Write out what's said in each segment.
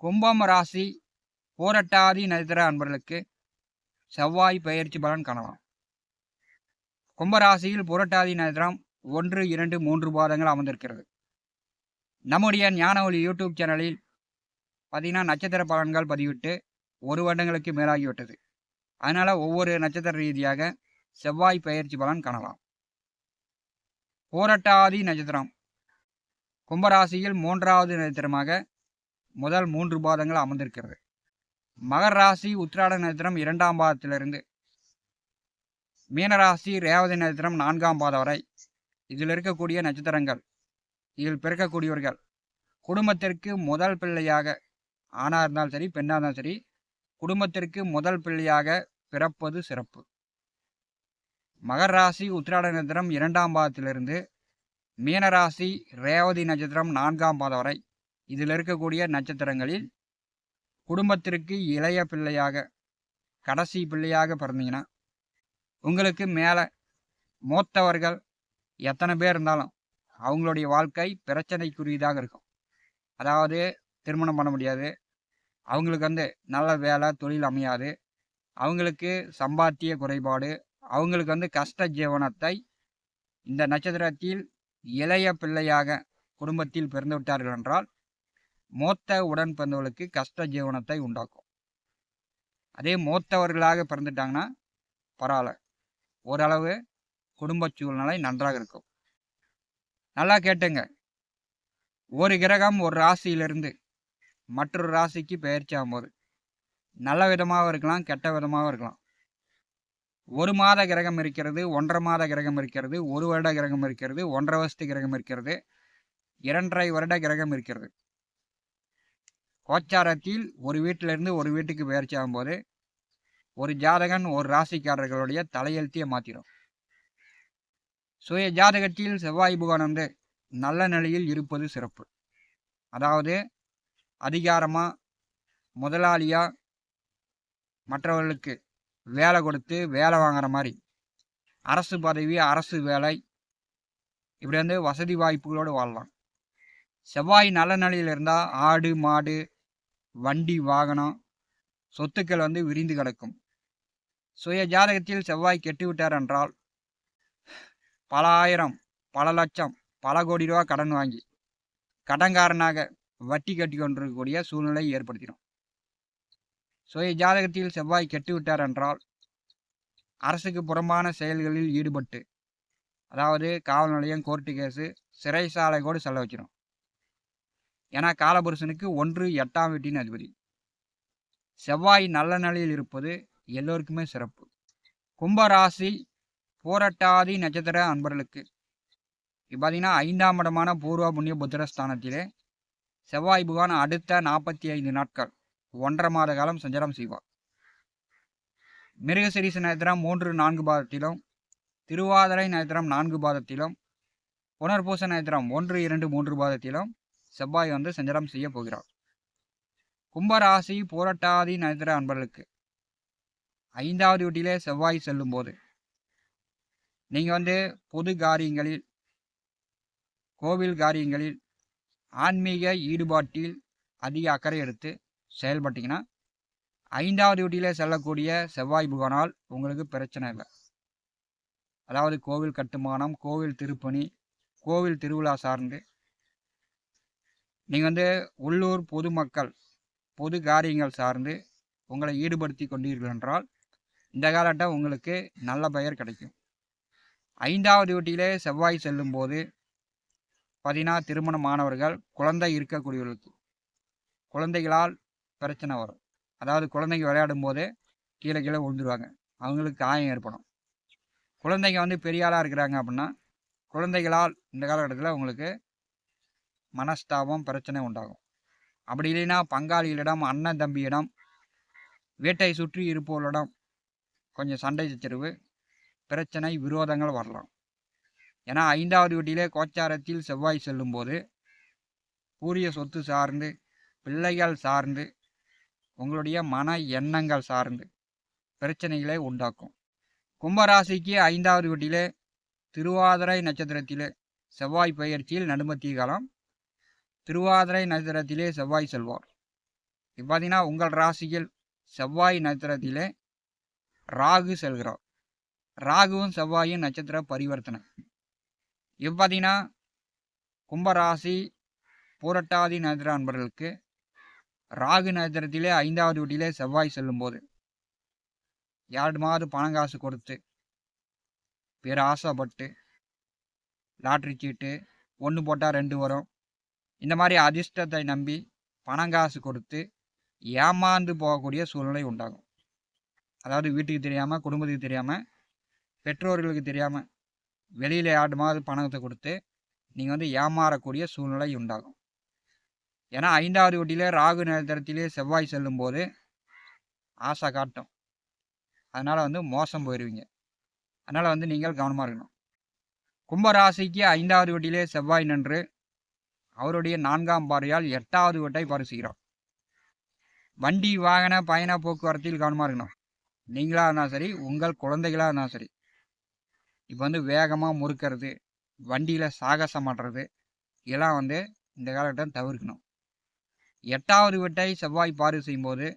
கும்பம் ராசி பூரட்டாதி நட்சத்திர அன்பர்களுக்கு செவ்வாய் பெயர்ச்சி பலன் காணலாம். கும்பராசியில் புரட்டாதி நட்சத்திரம் 1, 2, 3 பாதங்கள் அமர்ந்திருக்கிறது. நம்முடைய ஞான ஒளி யூடியூப் சேனலில் பார்த்தீங்கன்னா நட்சத்திர பலன்கள் பதிவிட்டு 1 வருடங்களுக்கு மேலாகிவிட்டது. அதனால் ஒவ்வொரு நட்சத்திர ரீதியாக செவ்வாய் பெயர்ச்சி பலன் காணலாம். பூரட்டாதி நட்சத்திரம் கும்பராசியில் 3வது நட்சத்திரமாக முதல் 3 பாதங்கள் அமர்ந்திருக்கிறது. மகர ராசி உத்திராட நட்சத்திரம் 2ஆம் பாதத்திலிருந்து மீனராசி ரேவதி நட்சத்திரம் 4ஆம் பாதம் வரை இதில் இருக்கக்கூடிய நட்சத்திரங்கள், இதில் பிறக்கக்கூடியவர்கள் குடும்பத்திற்கு முதல் பிள்ளையாக ஆணாக இருந்தாலும் சரி பெண்ணாக இருந்தாலும் சரி குடும்பத்திற்கு முதல் பிள்ளையாக பிறப்பது சிறப்பு. மகர ராசி உத்திராட நட்சத்திரம் 2ஆம் பாதத்திலிருந்து மீனராசி ரேவதி நட்சத்திரம் 4ஆம் பாதம் வரை இதில் இருக்கக்கூடிய நட்சத்திரங்களில் குடும்பத்திற்கு இளைய பிள்ளையாக கடைசி பிள்ளையாக பிறந்தீங்கன்னா உங்களுக்கு மேலே மூத்தவர்கள் எத்தனை பேர் இருந்தாலும் அவங்களுடைய வாழ்க்கை பிரச்சனைக்குரியதாக இருக்கும். அதாவது திருமணம் பண்ண முடியாது, அவங்களுக்கு நல்ல வேலை தொழில் அமையாது, அவங்களுக்கு சம்பாத்திய குறைபாடு, அவங்களுக்கு கஷ்ட ஜீவனத்தை இந்த நட்சத்திரத்தில் இளைய பிள்ளையாக குடும்பத்தில் பிறந்து விட்டார்கள் என்றால் மூத்த உடன் பிறந்தவர்களுக்கு கஷ்ட ஜீவனத்தை உண்டாக்கும். அதே மூத்தவர்களாக பிறந்துட்டாங்கன்னா பரவாயில்ல, ஓரளவு குடும்ப சூழ்நிலை நன்றாக இருக்கும். நல்லா கேட்டுங்க, ஒரு கிரகம் ஒரு ராசியிலிருந்து மற்றொரு ராசிக்கு பெயர்ச்சி ஆகும்போது நல்ல விதமாக இருக்கலாம், கெட்ட விதமாக இருக்கலாம். 1 மாத கிரகம் இருக்கிறது, 1.5 மாத கிரகம் இருக்கிறது, 1 வருட கிரகம் இருக்கிறது, 1.5 வருஷத்து கிரகம் இருக்கிறது, 2.5 வருட கிரகம் இருக்கிறது. கோச்சாரத்தில் ஒரு வீட்டிலிருந்து ஒரு வீட்டுக்கு பெயர்ச்சி ஆகும்போது ஒரு ஜாதகன் ஒரு ராசிக்காரர்களுடைய தலையெழுத்தியை மாற்றிடும். சுய ஜாதகத்தில் செவ்வாய் புகான் நல்ல நிலையில் இருப்பது சிறப்பு. அதாவது அதிகாரமாக முதலாளியாக மற்றவர்களுக்கு வேலை கொடுத்து வேலை வாங்குற மாதிரி, அரசு பதவி அரசு வேலை, இப்படி வசதி வாய்ப்புகளோடு வாழலாம். செவ்வாய் நல்ல நிலையில் இருந்தால் ஆடு மாடு வண்டி வாகனம் சொத்துக்கள் விரிந்து கிடக்கும். சுய ஜாதகத்தில் செவ்வாய் கெட்டுவிட்டார் என்றால் பல ஆயிரம் பல லட்சம் பல கோடி ரூபா கடன் வாங்கி கடன்காரனாக வட்டி கட்டி கொண்டிருக்கக்கூடிய சூழ்நிலை ஏற்படுத்திடும். சுய ஜாதகத்தில் செவ்வாய் கெட்டுவிட்டார் என்றால் அரசுக்கு புறம்பான செயல்களில் ஈடுபட்டு, அதாவது காவல் நிலையம் கோர்ட்டு கேஸு சிறைசாலை கூட செல்ல வச்சிடும். ஏன்னா காலபுருஷனுக்கு 1 8ஆம் வீட்டின் அதிபதி. செவ்வாய் நல்ல நிலையில் இருப்பது எல்லோருக்குமே சிறப்பு. கும்பராசி பூரட்டாதி நட்சத்திர அன்பர்களுக்கு இப்போ பார்த்தீங்கன்னா 5ஆம் இடமான பூர்வ புண்ணிய புத்திரஸ்தானத்திலே செவ்வாய் புகான் அடுத்த 45 நாட்கள் 1.5 மாத காலம் சஞ்சாரம் செய்வார். மிருகசீரிஷ நட்சத்திரம் 3, 4 பாதத்திலும், திருவாதிரை நட்சத்திரம் 4 பாதத்திலும், புனர்பூச நட்சத்திரம் 1, 2, 3 பாதத்திலும் செவ்வாய் சஞ்சாரம் செய்ய போகிறார். கும்பராசி பூரட்டாதி நட்சத்திர அன்பர்களுக்கு 5வது வீட்டிலே செவ்வாய் செல்லும் போது நீங்கள் பொது காரியங்களில், கோவில் காரியங்களில், ஆன்மீக ஈடுபாட்டில் அதிக அக்கறை எடுத்து செயல்பட்டீங்கன்னா 5வது வீட்டிலே செல்லக்கூடிய செவ்வாய் புகானால் உங்களுக்கு பிரச்சனை இல்லை. அதாவது கோவில் கட்டுமானம், கோவில் திருப்பணி, கோவில் திருவிழா சார்ந்து நீங்கள் உள்ளூர் பொதுமக்கள் பொது காரியங்கள் சார்ந்து உங்களை ஈடுபடுத்தி கொண்டீர்கள் என்றால் இந்த காலகட்டம் உங்களுக்கு நல்ல பெயர் கிடைக்கும். 5வது வீட்டிலே செவ்வாய் செல்லும் போது பார்த்தீங்கன்னா திருமணமானவர்கள் குழந்தை இருக்கக்கூடியவர்களுக்கு குழந்தைகளால் பிரச்சனை வரும். அதாவது குழந்தைங்க விளையாடும் போதே கீழே விழுந்துருவாங்க, அவங்களுக்கு காயம் ஏற்படும். குழந்தைங்க பெரிய ஆளாக இருக்கிறாங்க அப்படின்னா குழந்தைகளால் இந்த காலகட்டத்தில் உங்களுக்கு மனஸ்தாபம் பிரச்சனை உண்டாகும். அப்படி இல்லைன்னா பங்காளிகளிடம், அண்ணன் தம்பியிடம், வீட்டை சுற்றி இருப்பவர்களிடம் கொஞ்சம் சண்டை சச்சரவு, பிரச்சனை, விரோதங்கள் வரலாம். ஏன்னா 5வது வீட்டிலே கோச்சாரத்தில் செவ்வாய் செல்லும் போது பூரிய சொத்து சார்ந்து, பிள்ளைகள் சார்ந்து, உங்களுடைய மன எண்ணங்கள் சார்ந்து பிரச்சனைகளை உண்டாக்கும். கும்பராசிக்கு 5வது வீட்டிலே திருவாதிரை நட்சத்திரத்திலே செவ்வாய் பெயர்ச்சியில் நடுமத்திய காலம் திருவாதிரை நட்சத்திரத்திலே செவ்வாய் செல்வார். இப்போ பார்த்தீங்கன்னா உங்கள் ராசியில் செவ்வாய் நட்சத்திரத்திலே ராகு செல்கிறார். ராகுவும் செவ்வாயும் நட்சத்திர பரிவர்த்தனை. இப்போ பார்த்தீங்கன்னா கும்பராசி பூரட்டாதி நட்சத்திர அன்பர்களுக்கு ராகு நட்சத்திரத்திலே 5வது வீட்டிலே செவ்வாய் செல்லும்போது யாருமாவது பணம் காசு கொடுத்து பிற ஆசைப்பட்டு லாட்ரி சீட்டு 1 போட்டால் 2 வரும், இந்த மாதிரி அதிர்ஷ்டத்தை நம்பி பணம் காசு கொடுத்து ஏமாந்து போகக்கூடிய சூழ்நிலை உண்டாகும். அதாவது வீட்டுக்கு தெரியாமல், குடும்பத்துக்கு தெரியாமல், பெற்றோர்களுக்கு தெரியாமல் வெளியில் யாருமாவது பணத்தை கொடுத்து நீங்கள் ஏமாறக்கூடிய சூழ்நிலை உண்டாகும். ஏன்னா 5வது வீட்டிலே ராகு நட்சத்திரத்திலே செவ்வாய் செல்லும்போது ஆசை காட்டும். அதனால் மோசம் போயிடுவீங்க. அதனால் நீங்கள் கவனமாக இருக்கணும். கும்பராசிக்கு 5வது வீட்டிலே செவ்வாய் நின்று அவருடைய 4ஆம் பார்வையால் 8வது வீட்டை பரிசுகிறார். வண்டி வாகன பயண போக்குவரத்தில் கவனமாக இருக்கணும். நீங்களாக இருந்தாலும் சரி, உங்கள் குழந்தைகளாக இருந்தாலும் சரி. இப்போ வேகமாக முறுக்கிறது, வண்டியில் சாகசம் பண்ணுறது, இதெல்லாம் இந்த காலகட்டம் தவிர்க்கணும். 8வது வீட்டை செவ்வாய் பார்வை செய்யும்போது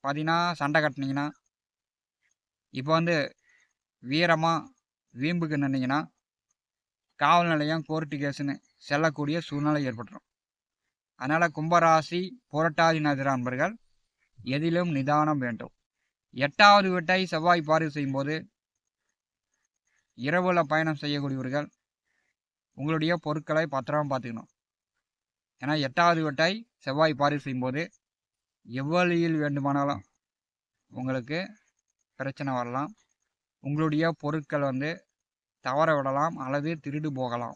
பார்த்தீங்கன்னா சண்டை கட்டினீங்கன்னா, இப்போ வீரமாக வீம்புக்கு நின்னீங்கன்னா காவல் நிலையம், கோர்ட்டு கேஸுன்னு செல்லக்கூடிய சூழ்நிலை ஏற்பட்டுரும். அதனால் கும்பராசி புரட்டாதி நட்சத்திர அன்பர்கள் எதிலும் நிதானம் வேண்டும். 8வது வீட்டை செவ்வாய் பார்வை செய்யும்போது இரவுல பயணம் செய்யக்கூடியவர்கள் உங்களுடைய பொருட்களை பத்திரமா பார்த்துக்கணும். ஏன்னா 8வது வீட்டை செவ்வாய் பார்வை செய்யும்போது எவ்வளியில் வேண்டுமானாலும் உங்களுக்கு பிரச்சனை வரலாம். உங்களுடைய பொருட்கள் தவற விடலாம் அல்லது திருடு போகலாம்.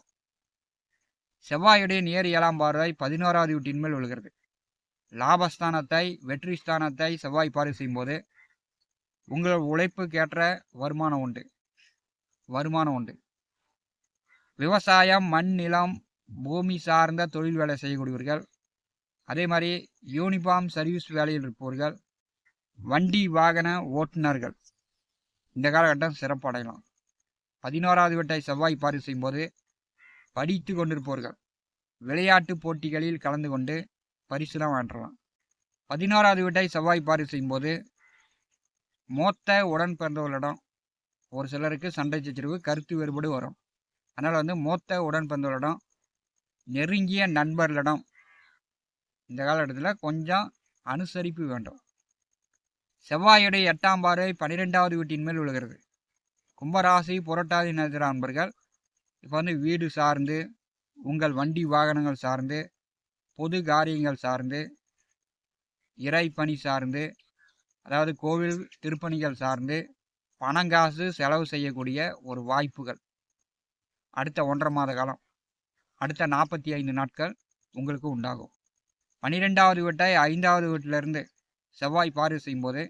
செவ்வாயுடைய நேர் 7ஆம் பார்வை 11வது வீட்டின் மேல் விழுகிறது. லாபஸ்தானத்தை, வெற்றி ஸ்தானத்தை செவ்வாய் பார்வை செய்யும்போது உங்கள் உழைப்புக்கேற்ற வருமானம் உண்டு. விவசாயம், மண், நிலம், பூமி சார்ந்த தொழில் வேலை செய்யக்கூடியவர்கள், அதே மாதிரி யூனிஃபார்ம் சர்வீஸ் வேலையில் இருப்பவர்கள், வண்டி வாகன ஓட்டுநர்கள் இந்த காலகட்டம் சிறப்படையலாம். 11வது வீட்டை செவ்வாய் பார்வை செய்யும்போது படித்து கொண்டிருப்பவர்கள் விளையாட்டு போட்டிகளில் கலந்து கொண்டு பரிசுலாம் வாங்கலாம். 11வது வீட்டை செவ்வாய் பார்வை செய்யும்போது மூத்த உடன் பிறந்தவர்களிடம் ஒரு சிலருக்கு சண்டை சச்சரவு, கருத்து வேறுபாடு வரும். அதனால் மூத்த உடன் பிறந்தவர்களிடம், நெருங்கிய நண்பர்களிடம் இந்த காலகட்டத்தில் கொஞ்சம் அனுசரிப்பு வேண்டும். செவ்வாயுடைய 8ஆம் பார்வை 12வது வீட்டின் மேல் விழுகிறது. கும்பராசி புரட்டாதி நட்சத்திர அன்பர்கள் இப்போ வீடு சார்ந்து, உங்கள் வண்டி வாகனங்கள் சார்ந்து, பொது காரியங்கள் சார்ந்து, இறைப்பணி சார்ந்து, அதாவது கோவில் திருப்பணிகள் சார்ந்து பணங்காசு செலவு செய்யக்கூடிய ஒரு வாய்ப்புகள் அடுத்த 1.5 மாத காலம், அடுத்த 45 நாட்கள் உங்களுக்கு உண்டாகும். 12வது வீட்டை 5வது வீட்டிலிருந்து செவ்வாய் பார்வை செய்யும்போது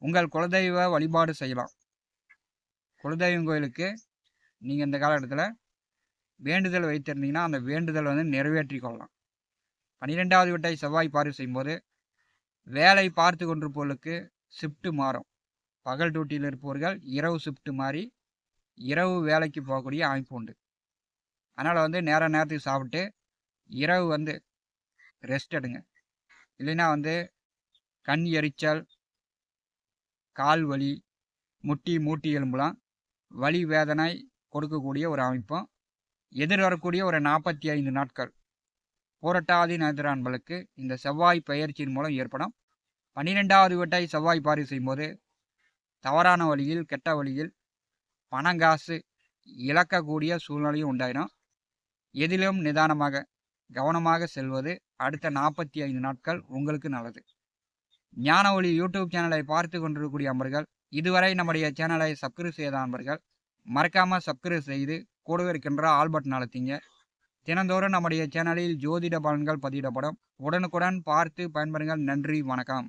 உங்கள் குலதெய்வ வழிபாடு செய்யலாம். குலதெய்வம் கோயிலுக்கு நீங்கள் இந்த காலகட்டத்தில் வேண்டுதல் வைத்திருந்தீங்கன்னா அந்த வேண்டுதல் நிறைவேற்றி கொள்ளலாம். 12வது வீட்டை செவ்வாய் பார்வை செய்யும்போது வேலை பார்த்து கொண்டிருப்பவர்களுக்கு ஷிஃப்ட்டு மாறும். பகல் டியூட்டியில் இருப்பவர்கள் இரவு ஷிஃப்ட்டு மாறி இரவு வேலைக்கு போகக்கூடிய அமைப்பு உண்டு. அதனால் நேரத்துக்கு சாப்பிட்டு இரவு ரெஸ்ட் எடுங்க. இல்லைன்னா கண் எரிச்சல், கால் வலி, மூட்டி எலும்புலாம் வலி வேதனை கொடுக்கக்கூடிய ஒரு அமைப்பும் எதிர்வரக்கூடிய ஒரு 45 நாட்கள் புரட்டாதி நட்சத்திர அன்பர்களுக்கு இந்த செவ்வாய் பெயர்ச்சியின் மூலம் ஏற்படும். 12வது வீட்டை செவ்வாய் பார்வை செய்யும்போது தவறான வழியில், கெட்ட வழியில் பணங்காசு இழக்கக்கூடிய சூழ்நிலையும் உண்டாயிடும். எதிலும் நிதானமாக கவனமாக செல்வது அடுத்த 45 நாட்கள் உங்களுக்கு நல்லது. ஞான ஒளி யூடியூப் சேனலை பார்த்து கொண்டிருக்கக்கூடிய அன்பர்கள், இதுவரை நம்முடைய சேனலை சப்ஸ்கிரைப் செய்த அன்பர்கள் மறக்காமல் சப்ஸ்கிரைப் செய்து கூடவே இருக்கின்ற ஆல் பட்டன் அழுத்திங்க. தினந்தோறும் நம்முடைய சேனலில் ஜோதிட பலன்கள் பதிவிடப்படும். உடனுக்குடன் பார்த்து பயன்பெறுங்கள். நன்றி, வணக்கம்.